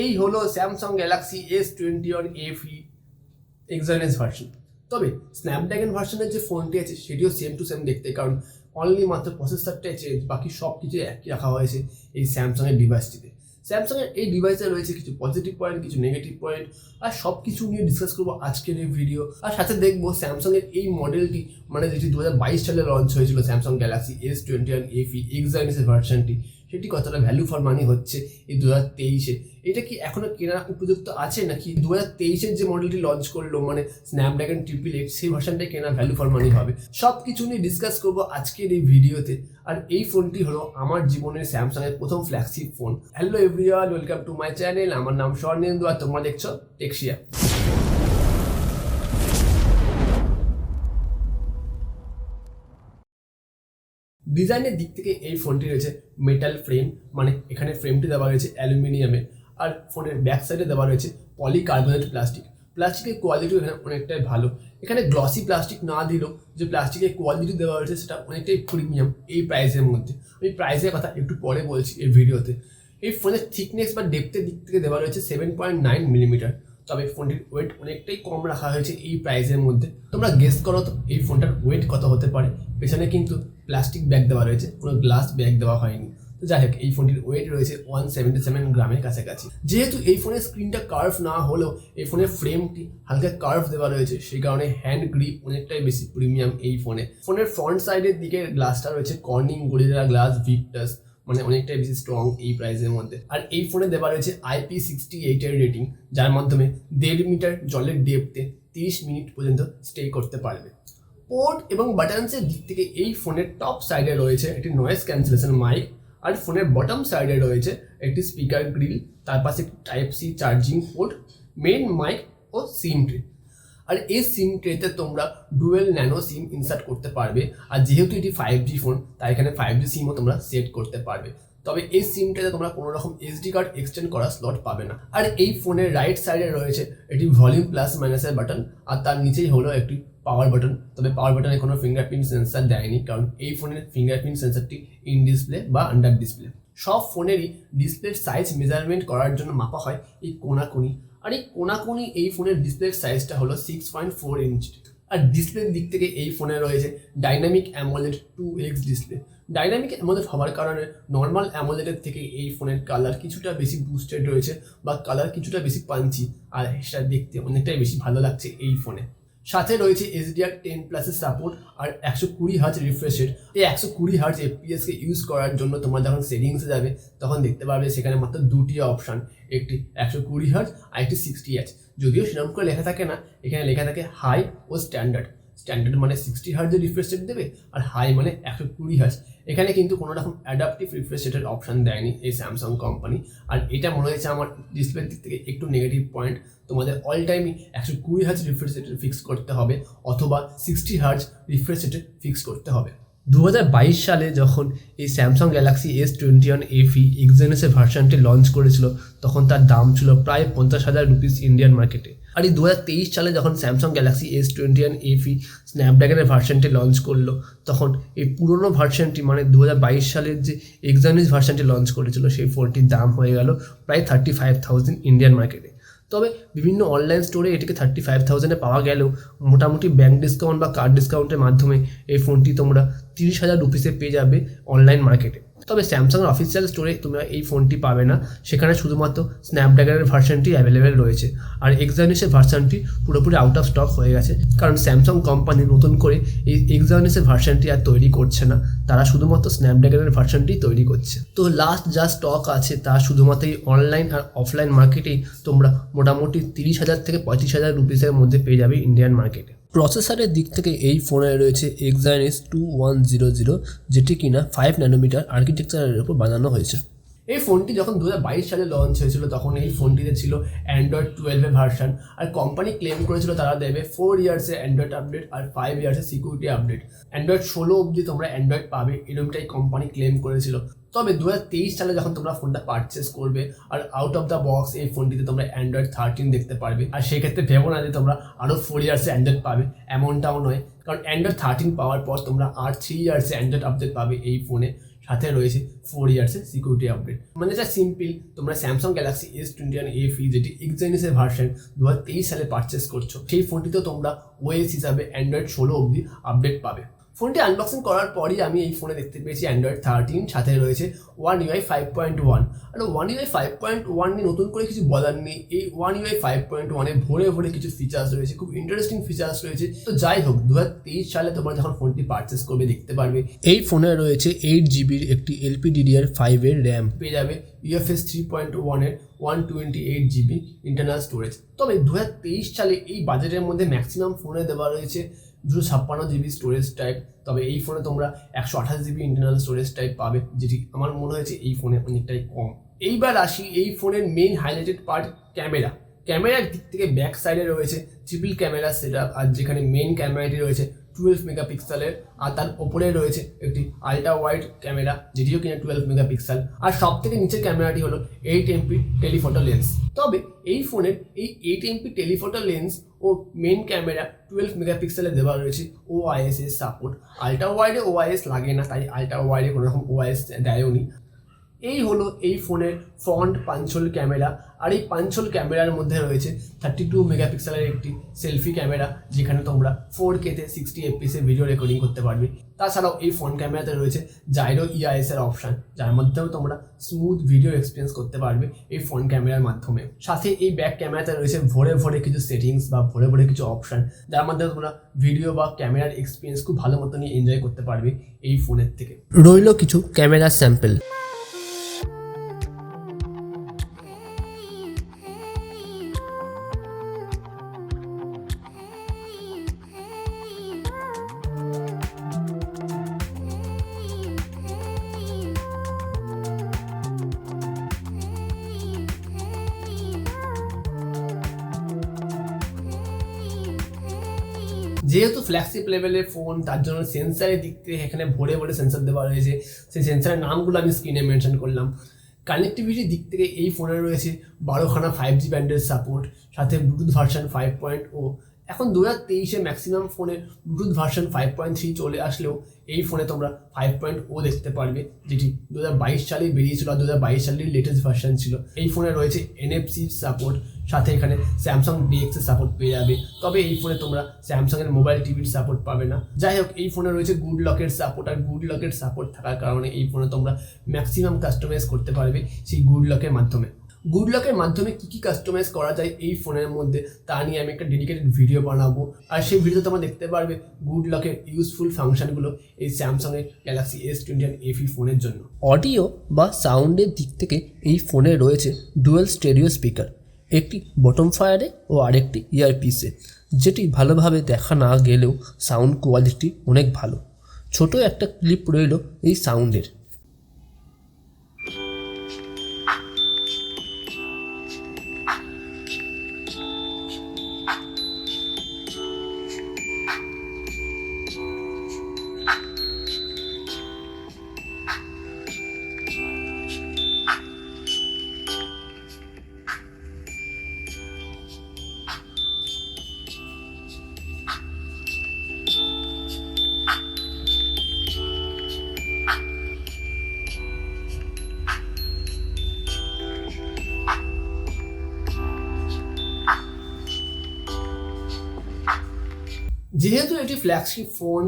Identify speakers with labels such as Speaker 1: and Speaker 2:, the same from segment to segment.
Speaker 1: এই হলো Samsung Galaxy S21 FE Exynos version. তবে স্ন্যাপড্রাগন ভার্সনের যে ফোনটি আছে সেটিও সেম টু সেম দেখতে, কারণ অনলি মাত্র প্রসেসরটাই চেঞ্জ, বাকি সব কিছু একই রাখা হয়েছে এই স্যামসাংয়ের ডিভাইসটিতে। স্যামসাংয়ের এই ডিভাইসে রয়েছে কিছু পজিটিভ পয়েন্ট, কিছু নেগেটিভ পয়েন্ট, আর সব কিছু নিয়ে ডিসকাস করবো আজকের এই ভিডিও। আর সাথে দেখবো স্যামসাংয়ের এই মডেলটি, মানে যেটি 2022 সালে লঞ্চ হয়েছিল Samsung Galaxy S21 FE Exynos ভার্সনটি, সেটি কতটা ভ্যালু ফর মানি হচ্ছে এই 2023-এ। এটা কি এখনো কেনা উপযুক্ত আছে, নাকি 2023-এর যে মডেলটি লঞ্চ করলো মানে স্ন্যাপড্রাগন 888 সেই ভার্সনটাই কেনা ভ্যালু ফর মানি হবে? সব কিছু নিয়ে ডিসকাস করবো আজকের এই ভিডিওতে। আর এই ফোনটি হলো আমার জীবনের স্যামসাংয়ের প্রথম flagship phone. Hello everyone, welcome to my channel. আমার নাম স্বর্ণেন্দু আর তোমরা দেখছো টেকসিয়া। ডিজাইনের দিক থেকে এই ফোনটি রয়েছে মেটাল ফ্রেম, মানে এখানে ফ্রেমটি দেওয়া রয়েছে অ্যালুমিনিয়ামে, আর ফোনের ব্যাক সাইডে দেওয়া রয়েছে পলিকার্বনেট প্লাস্টিকের কোয়ালিটিও এখানে অনেকটাই ভালো। এখানে গ্লসি প্লাস্টিক না দিলেও যে প্লাস্টিকের কোয়ালিটি দেওয়া রয়েছে সেটা অনেকটাই প্রিমিয়াম এই প্রাইসের মধ্যে। আমি প্রাইসের কথা একটু পরে বলছি এই ভিডিওতে। এই ফোনের থিকনেস বা ডেপথের দিক থেকে দেওয়া রয়েছে 7.9 মিলিমিটার, তবে ফোনটির ওয়েট অনেকটাই কম রাখা হয়েছে এই প্রাইসের মধ্যে। তোমরা গেস করো তো এই ফোনটার ওয়েট কত হতে পারে? পেছনে কিন্তু প্লাস্টিক ব্যাগ দেওয়া রয়েছে, কোনো গ্লাস ব্যাগ দেওয়া হয়নি। তো যাই হোক, এই ফোনটির ওয়েট রয়েছে 177 গ্রামের কাছাকাছি। যেহেতু এই ফোনের স্ক্রিনটা কার্ভ না হলেও এই ফোনের ফ্রেমটি হালকা কার্ভ দেওয়া রয়েছে, সেই কারণে হ্যান্ড গ্রিপ অনেকটাই বেশি প্রিমিয়াম এই ফোনে। ফোনের ফ্রন্ট সাইডের দিকে গ্লাসটা রয়েছে কর্নিং গরিলা গ্লাস ভিক্টাস, মানে অনেকটাই বেশি স্ট্রং এই প্রাইসের মধ্যে। আর এই ফোনে দেওয়া রয়েছে IP68 এর রেটিং, যার মাধ্যমে 1.5 মিটার জলের ডেপথে 30 মিনিট পর্যন্ত স্টে করতে পারবে। পোর্ট এবং বাটনসের দিক থেকে এই ফোনের টপ সাইডে রয়েছে একটি নয়েজ ক্যান্সেলেশন মাইক, আর ফোনের বটম সাইডে রয়েছে একটি স্পিকার গ্রিল, তার পাশে একটি Type-C charging port, main mic ও সিম ট্রে। আর এই সিম ট্রেতে তোমরা ডুয়েল ন্যানো সিম ইনসার্ট করতে পারবে, আর যেহেতু এটি 5G ফোন তাই এখানে 5G সিমও তোমরা সেট করতে পারবে। তবে এই সিম ট্রেতে তোমরা কোনো রকম SD কার্ড এক্সটেন্ড করার স্লট পাবে না। আর এই ফোনের রাইট সাইডে রয়েছে একটি ভলিউম প্লাস মাইনাসের বাটন, আর তার নিচেই হলো একটি পাওয়ার বাটন। তবে পাওয়ার বাটনে কোনো ফিঙ্গারপ্রিন্ট সেন্সার দেয়নি, কারণ এই ফোনের ফিঙ্গারপ্রিন্ট সেন্সারটি ইন ডিসপ্লে বা আন্ডার ডিসপ্লে। সব ফোনেরই ডিসপ্লের সাইজ মেজারমেন্ট করার জন্য মাপা হয় এই কোনাকুনি, আর এই কোনাকুনি এই ফোনের ডিসপ্লের সাইজটা হলো 6.4 ইঞ্চি। আর ডিসপ্লের দিক থেকে এই ফোনে রয়েছে dynamic AMOLED 2X display. Dynamic AMOLED হওয়ার কারণে নর্মাল অ্যামোলেডের থেকে এই ফোনের কালার কিছুটা বেশি বুস্টেড রয়েছে, বা কালার কিছুটা বেশি পাঞ্চি, আর সেটা দেখতে অনেকটাই বেশি ভালো লাগছে এই ফোনে। সাথে রয়েছে HDR10+ এর সাপোর্ট আর 120 হার্জ রিফ্রেশ রেট। এই 120 হার্জ FPS কে ইউজ করার জন্য তোমরা যখন সেটিংসে যাবে তখন দেখতে পারবে সেখানে মাত্র দুটি অপশান, একটি 120 হার্জ আর একটি 60 হার্জ। যদিও সেরকম করে লেখা থাকে না, এখানে লেখা থাকে হাই ও স্ট্যান্ডার্ড। স্ট্যান্ডার্ড মানে 60 হার্জের রিফ্রেশ রেট দেবে, আর হাই মানে 120 হার্জ। এখানে কিন্তু কোনো রকম অ্যাডাপটিভ রিফ্রেশ রেটের অপশান দেয়নি এই স্যামসাং কোম্পানি, আর এটা মনে হয়েছে আমার ডিসপ্লের দিক থেকে একটু নেগেটিভ পয়েন্ট। তোমাদের অল টাইমই 120 হার্জ রিফ্রেশ রেটে ফিক্স করতে হবে, অথবা 60 হার্জ রিফ্রেশ রেটে ফিক্স করতে হবে। 2022 সালে যখন এই Samsung Galaxy S21 FE Exynos ভার্সনটি লঞ্চ করেছিল তখন তার দাম ছিল প্রায় 50,000 রুপিস ইন্ডিয়ান মার্কেটে। আর এই 2023 সালে যখন স্যামসাং গ্যালাক্সি S21 FE স্ন্যাপড্রাগনের ভার্সনটি লঞ্চ করলো তখন এই পুরনো ভার্সনটি মানে 2022 সালের যে Exynos ভার্সনটি লঞ্চ করেছিল সেই ফোনটির দাম হয়ে গেল প্রায় 35,000 ইন্ডিয়ান মার্কেটে। তবে বিভিন্ন অনলাইন স্টোরে এটিকে 35,000-এ পাওয়া গেলেও মোটামুটি ব্যাঙ্ক ডিসকাউন্ট বা কার্ড ডিসকাউন্টের মাধ্যমে এই ফোনটি তোমরা 30,000 রুপিসে পেয়ে যাবে অনলাইন মার্কেটে। তবে স্যামসাংয়ের অফিসিয়াল স্টোরে তোমরা এই ফোনটি পাবে না, সেখানে শুধুমাত্র স্ন্যাপড্রাগনের ভার্সনটি অ্যাভেলেবেল রয়েছে। আর এক্সাইনোসের ভার্সনটি পুরোপুরি আউট অফ স্টক হয়ে গেছে, কারণ স্যামসাং কোম্পানি নতুন করে এই এক্সাইনোসের ভার্সনটি আর তৈরি করছে না, তারা শুধুমাত্র স্ন্যাপড্রাগনের ভার্সনটি তৈরি করছে। তো লাস্ট যা স্টক আছে তা শুধুমাত্র এই অনলাইন আর অফলাইন মার্কেটেই তোমরা মোটামুটি 30,000 থেকে 35,000 রুপিসের মধ্যে পেয়ে যাবে ইন্ডিয়ান মার্কেটে। প্রসেসরের দিক থেকে এই ফোনে রয়েছে Exynos 2100, যেটি কিনা 5 ন্যানোমিটার আর্কিটেকচারের উপর বানানো হয়েছে। এই ফোনটি যখন 2022 সালে লঞ্চ হয়েছিল তখন এই ফোনটিতে ছিল অ্যান্ড্রয়েড 12 ভার্সন, আর কোম্পানি ক্লেম করেছিল তারা দেবে 4 ইয়ার্সের অ্যান্ড্রয়েড আপডেট আর 5 ইয়ার্সের সিকিউরিটি আপডেট। অ্যান্ড্রয়েড 16 অবধি তোমরা অ্যান্ড্রয়েড পাবে, এরকমটাই কোম্পানি ক্লেম করেছিল। তবে 2023 সালে যখন তোমরা ফোনটা পারচেস করবে আর আউট অফ দ্য বক্স এই ফোনটিতে তোমরা অ্যান্ড্রয়েড 13 দেখতে পারবে। আর সেক্ষেত্রে ভেবো না যে তোমরা আরও 4 ইয়ার্সে অ্যান্ড্রয়েড পাবে, এমনটাও নয়, কারণ অ্যান্ড্রয়েড 13 পাওয়ার পর তোমরা আর 3 ইয়ার্সে অ্যান্ড্রয়েড আপডেট পাবে এই ফোনে। সাথে রয়েছে 4 ইয়ার্সের সিকিউরিটি আপডেট। মানে যা সিম্পল, তোমরা স্যামসাং গ্যালাক্সি S21 FE যেটি এক্সাইনসের ভার্সন 2023 সালে পারচেস করছো, সেই ফোনটিতেও তোমরা ওএস হিসাবে অ্যান্ড্রয়েড 16 অবধি আপডেট পাবে। ফোনটি আনবক্সিং করার পরই আমি এই ফোনে দেখতে পেয়েছি অ্যান্ড্রয়েড 13, সাথে রয়েছে One UI 5.1। আর One UI 5.1 নিয়ে নতুন করে কিছু বলার নেই। এই One UI 5.1 এ ভরে ভরে কিছু ফিচার্স রয়েছে, খুব ইন্টারেস্টিং ফিচার্স রয়েছে। তো যাই হোক, 2023 সালে তোমরা যখন ফোনটি পারচেস করবে দেখতে পারবে এই ফোনে রয়েছে 8GB একটি LPDDR5 এর র্যাম, পেয়ে যাবে UFS 3.1 এর 128GB ইন্টারনাল স্টোরেজ। তবে 2023 সালে এই বাজেটের মধ্যে ম্যাক্সিমাম ফোনে দেওয়া রয়েছে 256GB স্টোরেজ টাইপ। তবে এই ফোনে তোমরা 128GB ইন্টারনাল স্টোরেজ টাইপ পাবে, যেটি আমার মনে হয়েছে এই ফোনে অনেকটাই কম। এইবার আসি এই ফোনের মেইন হাইলাইটেড পার্ট, ক্যামেরার দিক থেকে ব্যাক সাইডে রয়েছে ট্রিপল ক্যামেরা সেট আপ, আর যেখানে মেইন ক্যামেরাটি রয়েছে 12 মেগাপিক্সেলের, আর তার ওপরে রয়েছে একটি আল্ট্রা ওয়াইড ক্যামেরা যেটিও কিনা 12 মেগাপিক্সেল, আর সব থেকে নিচের ক্যামেরাটি হলো 8MP টেলিফোটো লেন্স। তবে এই ফোনের এই 8MP টেলিফোটো লেন্স ও মেইন ক্যামেরা 12 মেগাপিক্সেলে দেওয়া রয়েছে OIS এর সাপোর্ট। আল্ট্রা ওয়াইডে OIS লাগে না, তাই আল্ট্রা ওয়াইডে কোনো রকম OIS দেয়ওনি। এই হলো এই ফোনের ফ্রন্ট পাঞ্চল ক্যামেরা, আর এই পাঞ্চল ক্যামেরার মধ্যে রয়েছে 32 মেগাপিক্সেলের একটি সেলফি ক্যামেরা, যেখানে তোমরা 4K-তে 60fps ভিডিও রেকর্ডিং করতে পারবে। তাছাড়াও এই ফ্রন্ট ক্যামেরাতে রয়েছে জাইরো EIS এর অপশান, যার মাধ্যমেও তোমরা স্মুথ ভিডিও এক্সপিরিয়েন্স করতে পারবে এই ফ্রন্ট ক্যামেরার মাধ্যমে। সাথে এই ব্যাক ক্যামেরাতে রয়েছে ভরে ভরে কিছু সেটিংস বা ভরে ভরে কিছু অপশান, যার মাধ্যমে তোমরা ভিডিও বা ক্যামেরার এক্সপিরিয়েন্স খুব ভালো মতনই এনজয় করতে পারবে এই ফোনের থেকে। রইল কিছু ক্যামেরা স্যাম্পল। যেহেতু ফ্ল্যাগশিপ লেভেলের ফোন, তার জন্য সেন্সারের দিক থেকে এখানে ভরে ভরে সেন্সার দেওয়া রয়েছে। সেই সেন্সারের নামগুলো আমি স্ক্রিনে মেনশন করলাম। কানেক্টিভিটির দিক থেকে এই ফোনে রয়েছে 12খানা 5G ব্যান্ডের সাপোর্ট, সাথে ব্লুটুথ ভার্সন 5.0। এখন 2023-এ ম্যাক্সিমাম ফোনে ব্লুটুথ ভার্সন 5.3 চলে আসলেও এই ফোনে তোমরা 5.0 দেখতে পারবে, যেটি 2022 সালেই বেরিয়েছিল, আর 2022 সালের লেটেস্ট ভার্সন ছিল। এই ফোনে রয়েছে NFC সাপোর্ট, সাথে এখানে স্যামসাং DX এর সাপোর্ট পেয়ে যাবে। তবে এই ফোনে তোমরা স্যামসাংয়ের মোবাইল টিভির সাপোর্ট পাবে না। যাই হোক, এই ফোনে রয়েছে গুড লকের সাপোর্ট, আর গুড লকের সাপোর্ট থাকার কারণে এই ফোনে তোমরা ম্যাক্সিমাম কাস্টমাইজ করতে পারবে সেই গুড লকের মাধ্যমে। গুড লকের মাধ্যমে কী কাস্টমাইজ করা যায় এই ফোনের মধ্যে তা নিয়ে আমি একটা ডেডিকেটেড ভিডিও বানাবো, আর সেই ভিডিওতে তোমরা দেখতে পারবে গুড লকের ইউজফুল ফাংশনগুলো এই স্যামসাংয়ের গ্যালাক্সি S21 FE ফোনের জন্য। অডিও বা সাউন্ডের দিক থেকে এই ফোনে রয়েছে ডুয়েল স্টেরিও স্পিকার, একটি বটম ফায়ারে ও আরেকটি ইয়ারপিসে, যেটি ভালোভাবে দেখা না গেলেও সাউন্ড কোয়ালিটি অনেক ভালো। ছোট একটা ক্লিপ রইল এই সাউন্ডের। যেহেতু এটি ফ্ল্যাগশিপ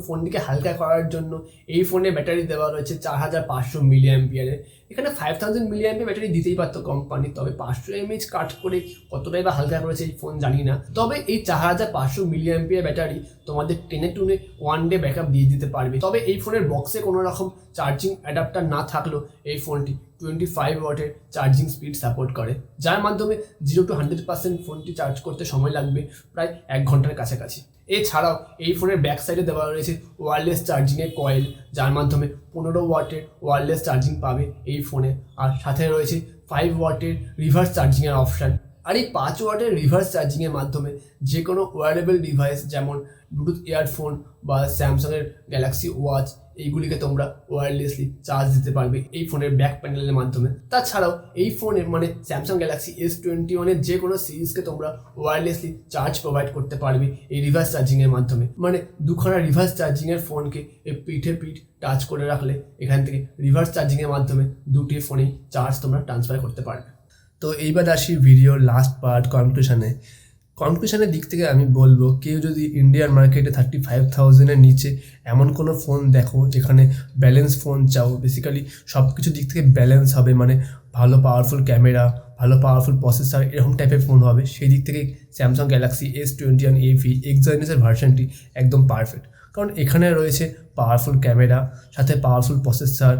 Speaker 1: ফোনটিকে হালকা করার জন্য এই ফোনে ব্যাটারি দেওয়া রয়েছে 4500 মিলিঅ্যাম্পিয়ারের। এখানে 5000 মিলিঅ্যাম্পিয়ার ব্যাটারি দিতেই পারতো কোম্পানি, তবে 500 mAh কাট করে কতটাই বা হালকা করেছে এই ফোন জানি না। তবে এই 4500 মিলিঅ্যাম্পিয়ার ব্যাটারি তোমাদের টেনে টুনে 1 ডে ব্যাকআপ দিয়ে দিতে পারবে। তবে এই ফোনের বক্সে কোনো রকম চার্জিং অ্যাডাপ্টার না থাকলেও এই ফোনটি 25 ওয়াটের চার্জিং স্পিড সাপোর্ট করে, যার মাধ্যমে 0 to 100% ফোনটি চার্জ করতে সময় লাগবে প্রায় 1 ঘন্টার কাছাকাছি। এছাড়াও এই ফোনের ব্যাক সাইডে দেওয়া রয়েছে ওয়্যারলেস চার্জিংয়ের কয়েল, যার মাধ্যমে 15 ওয়াটের ওয়্যারলেস চার্জিং পাবে এই ফোনে, আর সাথে রয়েছে 5 ওয়াটের রিভার্স চার্জিংয়ের অপশান। আর এই 5 ওয়াটের রিভার্স চার্জিংয়ের মাধ্যমে যে কোনো ওয়্যারেবল ডিভাইস যেমন ব্লুটুথ ইয়ারফোন বা স্যামসাংয়ের গ্যালাক্সি ওয়াচ এইগুলিকে তোমরা ওয়্যারলেসলি চার্জ দিতে পারবে এই ফোনের ব্যাক প্যানেলের মাধ্যমে। তাছাড়াও এই ফোনের মানে স্যামসাং গ্যালাক্সি S21 যে কোনো সিরিজকে তোমরা ওয়্যারলেসলি চার্জ প্রোভাইড করতে পারবে এই রিভার্স চার্জিংয়ের মাধ্যমে। মানে দুখানা রিভার্স চার্জিংয়ের ফোনকে এই পিঠে পিঠ টাচ করে রাখলে এখান থেকে রিভার্স চার্জিংয়ের মাধ্যমে দুটি ফোনেই চার্জ তোমরা ট্রান্সফার করতে পারবে। তো এইবার আসি ভিডিওর লাস্ট পার্ট কনক্লুশনের দিক থেকে আমি বলবো, কেউ যদি ইন্ডিয়ান মার্কেটে 35,000-এর নিচে এমন কোনো ফোন দেখো যেখানে ব্যালেন্স ফোন চাও, বেসিক্যালি সব কিছু দিক থেকে ব্যালেন্স হবে, মানে ভালো পাওয়ারফুল ক্যামেরা, ভালো পাওয়ারফুল প্রসেসর, এরকম টাইপের ফোন হবে, সেই দিক থেকে স্যামসাং গ্যালাক্সি S21 AV এক্সাইনোসের ভার্সনটি একদম পারফেক্ট। কারণ এখানে রয়েছে পাওয়ারফুল ক্যামেরা, সাথে পাওয়ারফুল প্রসেসর,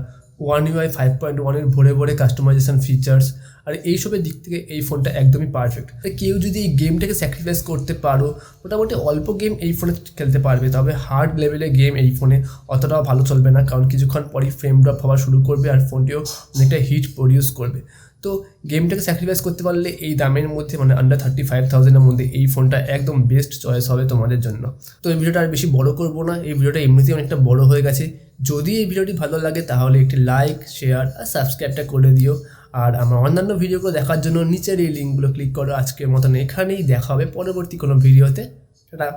Speaker 1: One UI 5.1-এর ভরে ভরে কাস্টমাইজেশন ফিচার্স, আর এইসবের দিক থেকে এই ফোনটা একদমই পারফেক্ট। কেউ যদি এই গেমটাকে স্যাক্রিফাইস করতে পারো, মোটামুটি অল্প গেম এই ফোনে খেলতে পারবে, তবে হার্ড লেভেলের গেম এই ফোনে অতটাও ভালো চলবে না, কারণ কিছুক্ষণ পরই ফ্রেম ড্রপ হওয়া শুরু করবে আর ফোনটিও অনেকটা হিট প্রডিউস করবে। তো গেমটাকে স্যাক্রিফাইস করতে পারলে এই দামের মধ্যে, মানে আন্ডার 35,000-এর মধ্যে এই ফোনটা একদম বেস্ট চয়েস হবে তোমাদের জন্য। তো এই ভিডিওটা আর বেশি বড় করবো না, এই ভিডিওটা এমনিতেই অনেকটা বড় হয়ে গেছে। যদি এই ভিডিওটি ভালো লাগে তাহলে একটি লাইক, শেয়ার আর সাবস্ক্রাইবটা করে দিও। আর আমার অন্যান্য ভিডিওগুলো দেখার জন্য নিচের এই লিঙ্কগুলো ক্লিক করো। আজকের মতন এখানেই দেখা হবে পরবর্তী কোনো ভিডিওতে। টাটা।